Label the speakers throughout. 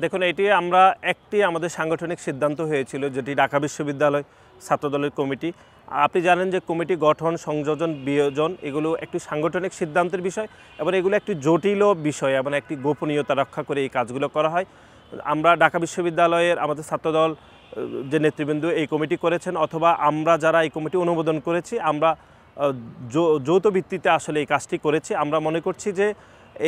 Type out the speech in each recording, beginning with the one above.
Speaker 1: দেখুন, এটি আমরা আমাদের সাংগঠনিক সিদ্ধান্ত হয়েছিল, যেটি ঢাকা বিশ্ববিদ্যালয় ছাত্রদলের কমিটি। আপনি জানেন যে কমিটি গঠন, সংযোজন, বিয়োজন এগুলো একটি সাংগঠনিক সিদ্ধান্তের বিষয় এবং এগুলো একটি জটিল বিষয় এবং একটি গোপনীয়তা রক্ষা করে এই কাজগুলো করা হয়। আমরা ঢাকা বিশ্ববিদ্যালয়ের আমাদের ছাত্রদল যে নেতৃবৃন্দ এই কমিটি করেছেন, অথবা আমরা যারা এই কমিটি অনুমোদন করেছি, আমরা যৌথ ভিত্তিতে আসলে এই কাজটি করেছি। আমরা মনে করছি যে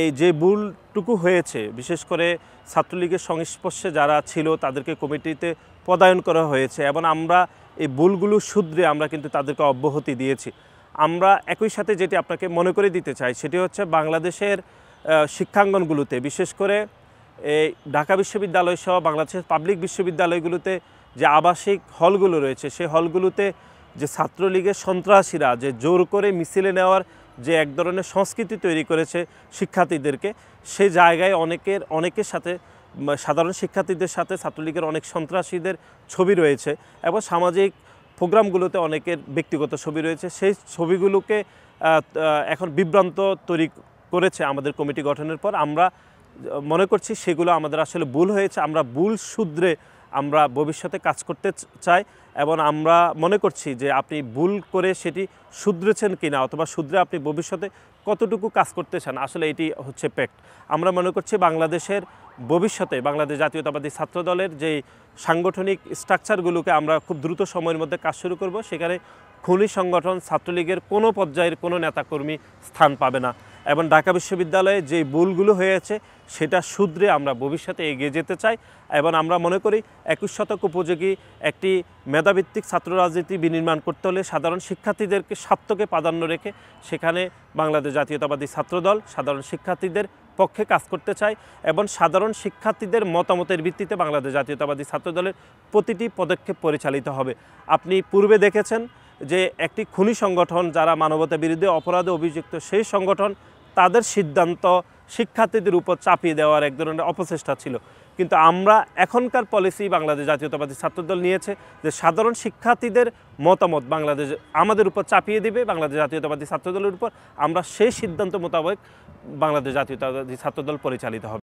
Speaker 1: এই যে ভুলটুকু হয়েছে, বিশেষ করে ছাত্রলীগের সংস্পর্শে যারা ছিল তাদেরকে কমিটিতে পদায়ন করা হয়েছে এবং আমরা এই ভুলগুলো শুধরে আমরা কিন্তু তাদেরকে অব্যাহতি দিয়েছি। আমরা একই সাথে যেটি আপনাকে মনে করে দিতে চাই সেটি হচ্ছে বাংলাদেশের শিক্ষাঙ্গনগুলোতে, বিশেষ করে এই ঢাকা বিশ্ববিদ্যালয় সহ বাংলাদেশের পাবলিক বিশ্ববিদ্যালয়গুলোতে যে আবাসিক হলগুলো রয়েছে, সেই হলগুলোতে যে ছাত্রলীগের সন্ত্রাসীরা যে জোর করে মিছিলে নেওয়ার যে এক ধরনের সংস্কৃতি তৈরি করেছে শিক্ষার্থীদেরকে, সেই জায়গায় অনেকের সাথে, সাধারণ শিক্ষার্থীদের সাথে ছাত্রলীগের অনেক সন্ত্রাসীদের ছবি রয়েছে এবং সামাজিক প্রোগ্রামগুলোতে অনেকের ব্যক্তিগত ছবি রয়েছে। সেই ছবিগুলোকে এখন বিভ্রান্ত তৈরি করেছে আমাদের কমিটি গঠনের পর। আমরা মনে করছি সেগুলো আমাদের আসলে ভুল হয়েছে। আমরা ভুল শুধরে আমরা ভবিষ্যতে কাজ করতে চাই এবং আমরা মনে করছি যে আপনি ভুল করে সেটি শুধরেছেন কিনা, অথবা শুধরে আপনি ভবিষ্যতে কতটুকু কাজ করতে চান, আসলে এটি হচ্ছে ফ্যাক্ট। আমরা মনে করছি বাংলাদেশের ভবিষ্যতে বাংলাদেশ জাতীয়তাবাদী ছাত্রদলের যে সাংগঠনিক স্ট্রাকচারগুলোকে আমরা খুব দ্রুত সময়ের মধ্যে কাজ শুরু করব। সেখানে খুনি সংগঠন, ছাত্রলীগের কোনো পর্যায়ের কোনো নেতাকর্মী স্থান পাবে না এবং ঢাকা বিশ্ববিদ্যালয়ে যে ভুলগুলো হয়েছে সেটা শুধরে আমরা ভবিষ্যতে এগিয়ে যেতে চাই এবং আমরা মনে করি 21 শতক উপযোগী একটি মেধাভিত্তিক ছাত্র রাজনীতি বিনির্মাণ করতে হলে সাধারণ শিক্ষার্থীদেরকে স্বার্থকে প্রাধান্য রেখে সেখানে বাংলাদেশ জাতীয়তাবাদী ছাত্রদল সাধারণ শিক্ষার্থীদের পক্ষে কাজ করতে চায় এবং সাধারণ শিক্ষার্থীদের মতামতের ভিত্তিতে বাংলাদেশ জাতীয়তাবাদী ছাত্রদলের প্রতিটি পদক্ষেপ পরিচালিত হবে। আপনি পূর্বে দেখেছেন যে একটি খুনি সংগঠন, যারা মানবতা বিরোধী অপরাধে অভিযুক্ত, সেই সংগঠন তাদের সিদ্ধান্ত শিক্ষার্থীদের উপর চাপিয়ে দেওয়ার এক ধরনের অপচেষ্টা ছিল। কিন্তু আমরা এখনকার পলিসি বাংলাদেশ জাতীয়তাবাদী ছাত্রদল নিয়েছে যে সাধারণ শিক্ষার্থীদের মতামত বাংলাদেশ আমাদের উপর চাপিয়ে দিবে বাংলাদেশ জাতীয়তাবাদী ছাত্রদলের উপর। আমরা সেই সিদ্ধান্ত মোতাবেক বাংলাদেশ জাতীয়তাবাদী ছাত্রদল পরিচালিত হবে।